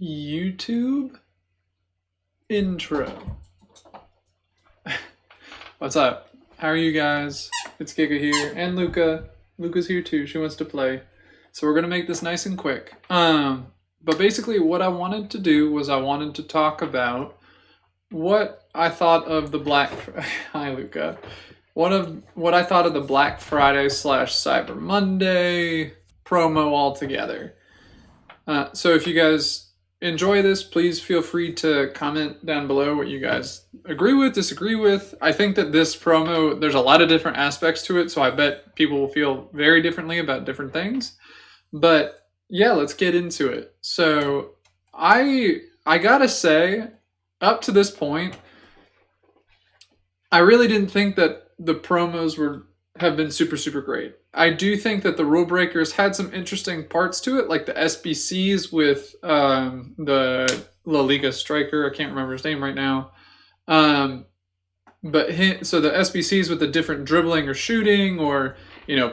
YouTube intro. What's up? How are you guys? It's Giga here, and Luca. Luca's here too. She wants to play. So we're gonna make this nice and quick. But basically what I wanted to do was I wanted to talk about what I thought of the Hi Luca. What I thought of the Black Friday / Cyber Monday promo altogether. So if you guys enjoy this, please feel free to comment down below what you guys agree with, disagree with. I think that this promo, there's a lot of different aspects to it, so I bet people will feel very differently about different things. But yeah, let's get into it. So I gotta say, up to this point, I really didn't think that the promos have been super great. I do think that the rule breakers had some interesting parts to it, like the SBCs with the La Liga striker. I can't remember his name right now. So the SBCs with the different dribbling or shooting or,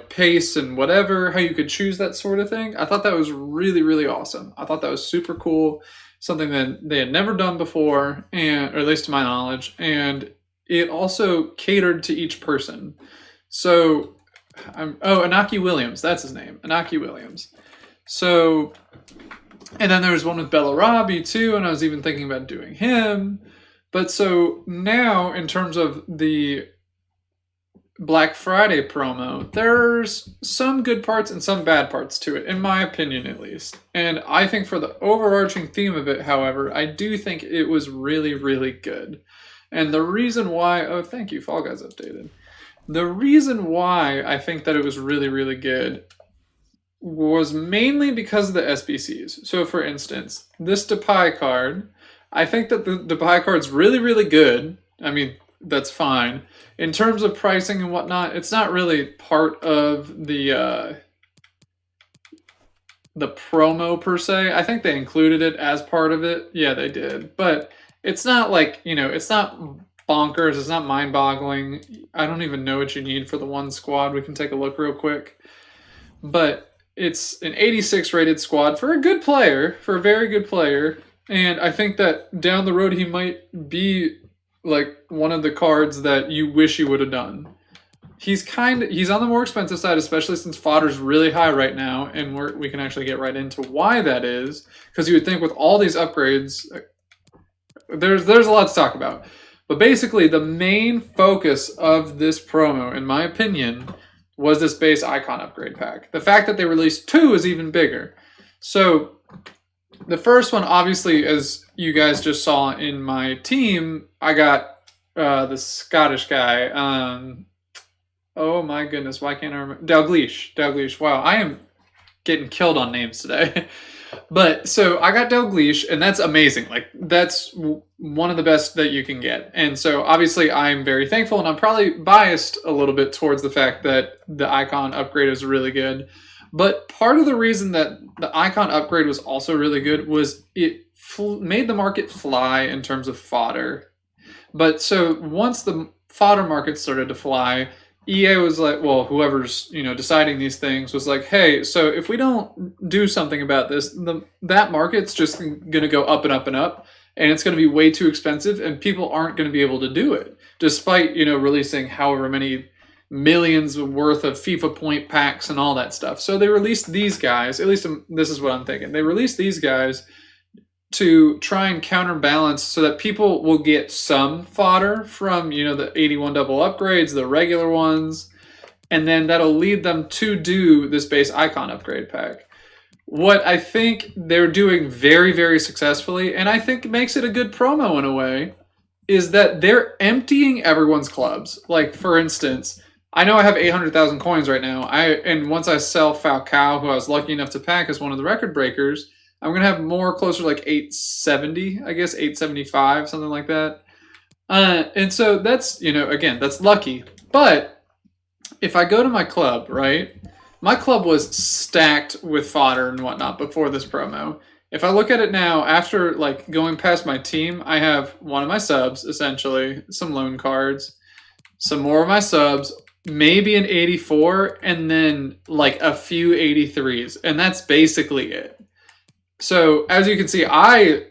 pace and whatever, how you could choose that sort of thing. I thought that was really awesome. I thought that was super cool. Something that they had never done before, or at least to my knowledge. And it also catered to each person. So, Inaki Williams, that's his name, Inaki Williams. So, and then there was one with Bellarabi too, and I was even thinking about doing him. But so now, in terms of the Black Friday promo, there's some good parts and some bad parts to it, in my opinion at least. And I think for the overarching theme of it, however, I do think it was really good. And the reason why, thank you, Fall Guys updated. The reason why I think that it was really good was mainly because of the SBCs. So for instance, this Depay card, I think that the Depay card's really good. I mean, that's fine. In terms of pricing and whatnot, it's not really part of the promo per se. I think they included it as part of it. Yeah, they did. But it's not like, it's not bonkers. It's not mind-boggling. I don't even know what you need for the one squad. We can take a look real quick. But it's an 86 rated squad for a good player, for a very good player. And I think that down the road he might be like one of the cards that you wish you would have done. He's on the more expensive side, especially since fodder's really high right now, and we can actually get right into why that is. Because you would think with all these upgrades, there's a lot to talk about. But basically, the main focus of this promo, in my opinion, was this base icon upgrade pack. The fact that they released two is even bigger. So, the first one, obviously, as you guys just saw in my team, I got the Scottish guy. Oh my goodness, why can't I remember? Dalglish. Wow, I am getting killed on names today. But so I got Dalglish, and that's amazing. Like, that's one of the best that you can get. And so obviously I'm very thankful, and I'm probably biased a little bit towards the fact that the icon upgrade is really good. But part of the reason that the icon upgrade was also really good was it made the market fly in terms of fodder. But so once the fodder market started to fly, EA was like, well, whoever's deciding these things was like, hey, so if we don't do something about this, that market's just going to go up and up and up, and it's going to be way too expensive, and people aren't going to be able to do it, despite releasing however many millions worth of FIFA point packs and all that stuff. So they released these guys. At least this is what I'm thinking. They released these guys to try and counterbalance so that people will get some fodder from, the 81 double upgrades, the regular ones, and then that'll lead them to do this base icon upgrade pack. What I think they're doing very successfully, and I think makes it a good promo in a way, is that they're emptying everyone's clubs. Like, for instance, I know I have 800,000 coins right now. And once I sell Falcao, who I was lucky enough to pack as one of the record breakers, I'm going to have more closer to like 870, I guess, 875, something like that. And so that's, again, that's lucky. But if I go to my club, right, my club was stacked with fodder and whatnot before this promo. If I look at it now, after like going past my team, I have one of my subs, essentially, some loan cards, some more of my subs, maybe an 84, and then like a few 83s. And that's basically it. So as you can see, I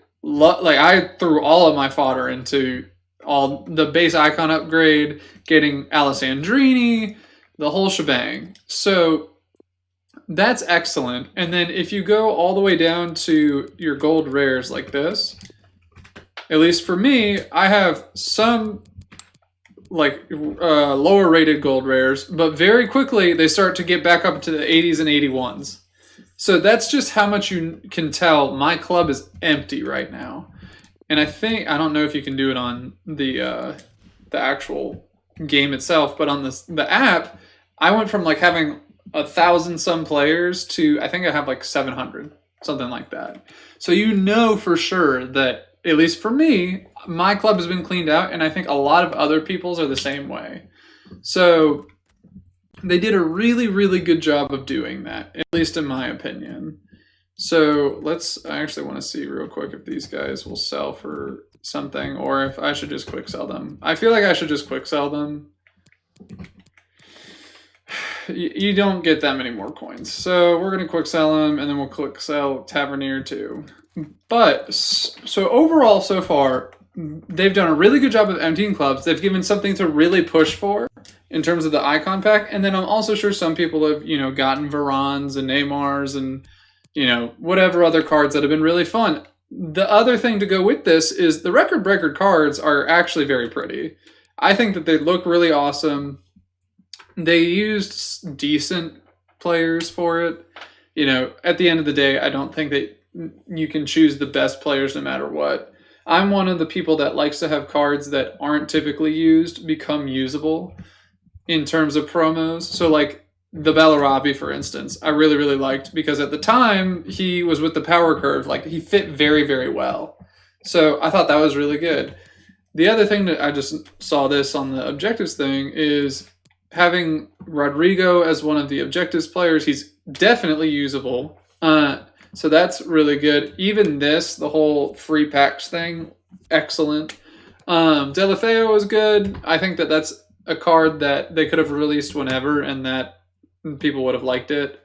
threw all of my fodder into all the base icon upgrade, getting Alessandrini, the whole shebang. So that's excellent. And then if you go all the way down to your gold rares like this, at least for me, I have some like lower rated gold rares, but very quickly they start to get back up to the 80s and 81s. So that's just how much you can tell my club is empty right now. And I don't know if you can do it on the actual game itself, but on the app, I went from like having 1,000 some players to I think I have like 700, something like that. So you know for sure that, at least for me, my club has been cleaned out, and I think a lot of other people's are the same way. So they did a really, really good job of doing that, at least in my opinion. So I actually want to see real quick if these guys will sell for something, or if I should just quick sell them. I feel like I should just quick sell them. You don't get that many more coins. So we're going to quick sell them, and then we'll quick sell Tavernier too. But, so overall so far, they've done a really good job of emptying clubs. They've given something to really push for in terms of the icon pack. And then I'm also sure some people have, gotten Varans and Neymars and, whatever other cards that have been really fun. The other thing to go with this is the record breaker cards are actually very pretty. I think that they look really awesome. They used decent players for it. At the end of the day, I don't think that you can choose the best players no matter what. I'm one of the people that likes to have cards that aren't typically used become usable in terms of promos. So like the Bellarabi, for instance, I really, really liked because at the time he was with the power curve. Like he fit very, very well. So I thought that was really good. The other thing that I just saw this on the objectives thing is having Rodrigo as one of the objectives players. He's definitely usable. So that's really good. Even the whole free packs thing, excellent. Delafeo was good. I think that that's a card that they could have released whenever and that people would have liked it.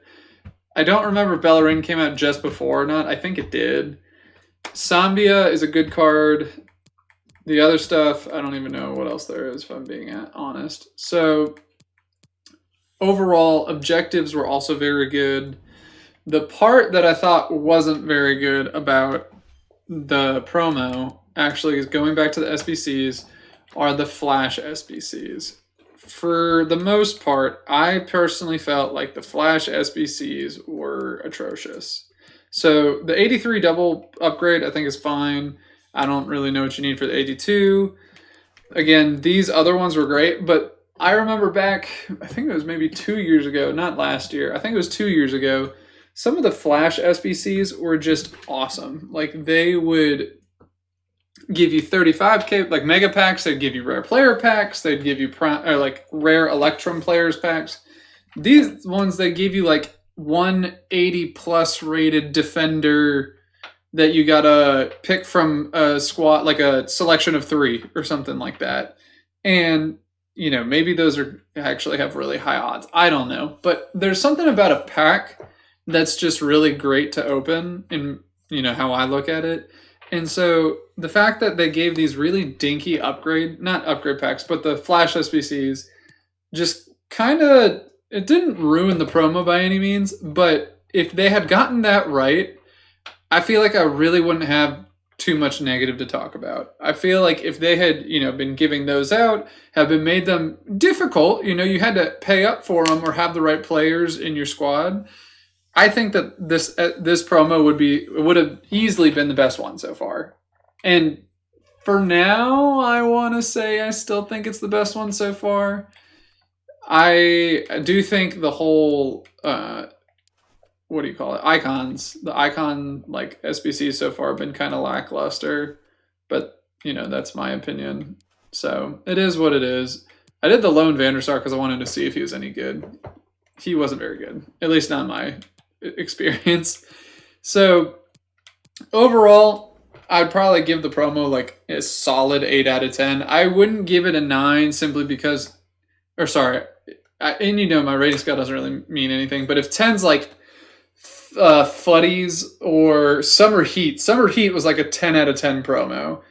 I don't remember if Bellerin came out just before or not. I think it did. Sambia is a good card. The other stuff, I don't even know what else there is, if I'm being honest. So overall, objectives were also very good. The part that I thought wasn't very good about the promo, actually, is going back to the SBCs, are the Flash SBCs. For the most part, I personally felt like the Flash SBCs were atrocious. So the 83 double upgrade, I think, is fine. I don't really know what you need for the 82. Again, these other ones were great, but I remember back, I think it was maybe 2 years ago, not last year, I think it was 2 years ago, some of the Flash SBCs were just awesome. Like they would give you 35k, like mega packs. They'd give you rare player packs. They'd give you like rare Electrum players packs. These ones, they give you like 180 plus rated defender that you gotta pick from a squad, like a selection of 3 or something like that. And maybe those actually have really high odds. I don't know, but there's something about a pack that's just really great to open, and how I look at it. And so the fact that they gave these really dinky not upgrade packs, but the Flash SBCs, just kind of, it didn't ruin the promo by any means, but if they had gotten that right, I feel like I really wouldn't have too much negative to talk about. I feel like if they had, been giving those out, have been made them difficult, you had to pay up for them or have the right players in your squad, I think that this promo would have easily been the best one so far. And for now, I want to say I still think it's the best one so far. I do think the whole what do you call it? Icons. The icon like SBCs so far have been kind of lackluster, but that's my opinion. So it is what it is. I did the lone Vanderstar because I wanted to see if he was any good. He wasn't very good, at least not my experience. So overall, I'd probably give the promo like a solid 8 out of 10. I wouldn't give it a 9 simply because, and my rating scale doesn't really mean anything, but if 10's like Fuddies or Summer Heat. Summer Heat was like a 10 out of 10 promo.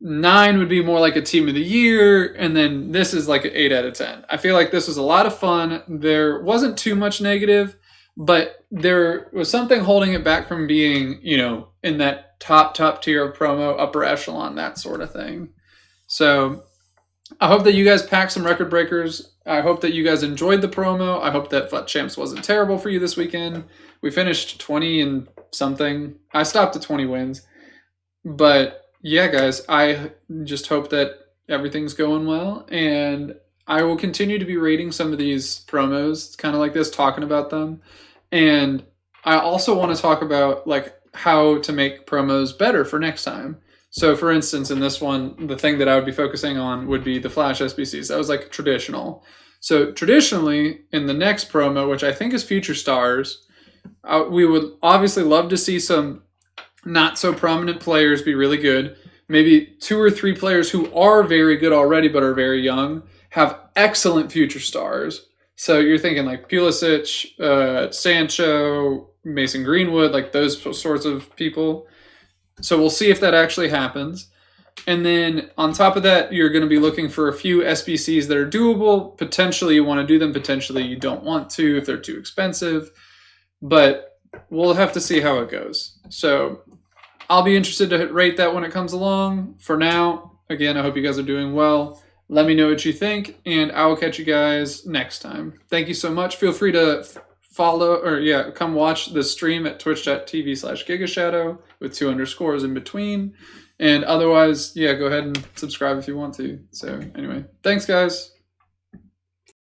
9 would be more like a team of the year, and then this is like an 8 out of 10. I feel like this was a lot of fun. There wasn't too much negative, but there was something holding it back from being, you know, in that top tier of promo, upper echelon, that sort of thing. So I hope that you guys packed some record breakers. I hope that you guys enjoyed the promo. I hope that FUT Champs wasn't terrible for you this weekend. We finished 20 and something. I stopped at 20 wins. But yeah, guys, I just hope that everything's going well. And I will continue to be rating some of these promos, kind of like this, talking about them. And I also want to talk about like how to make promos better for next time. So for instance, in this one, the thing that I would be focusing on would be the Flash SBCs. That was like traditional. So traditionally, in the next promo, which I think is Future Stars, we would obviously love to see some not so prominent players be really good. Maybe 2 or 3 players who are very good already but are very young have excellent future stars. So you're thinking like Pulisic, Sancho, Mason Greenwood, like those sorts of people. So we'll see if that actually happens. And then on top of that, you're going to be looking for a few SBCs that are doable. Potentially you want to do them. Potentially you don't want to if they're too expensive. But we'll have to see how it goes. So I'll be interested to rate that when it comes along. For now, again, I hope you guys are doing well. Let me know what you think, and I will catch you guys next time. Thank you so much. Feel free to follow, or come watch the stream at twitch.tv/gigashadow with 2 underscores in between. And otherwise, go ahead and subscribe if you want to. So anyway, thanks guys.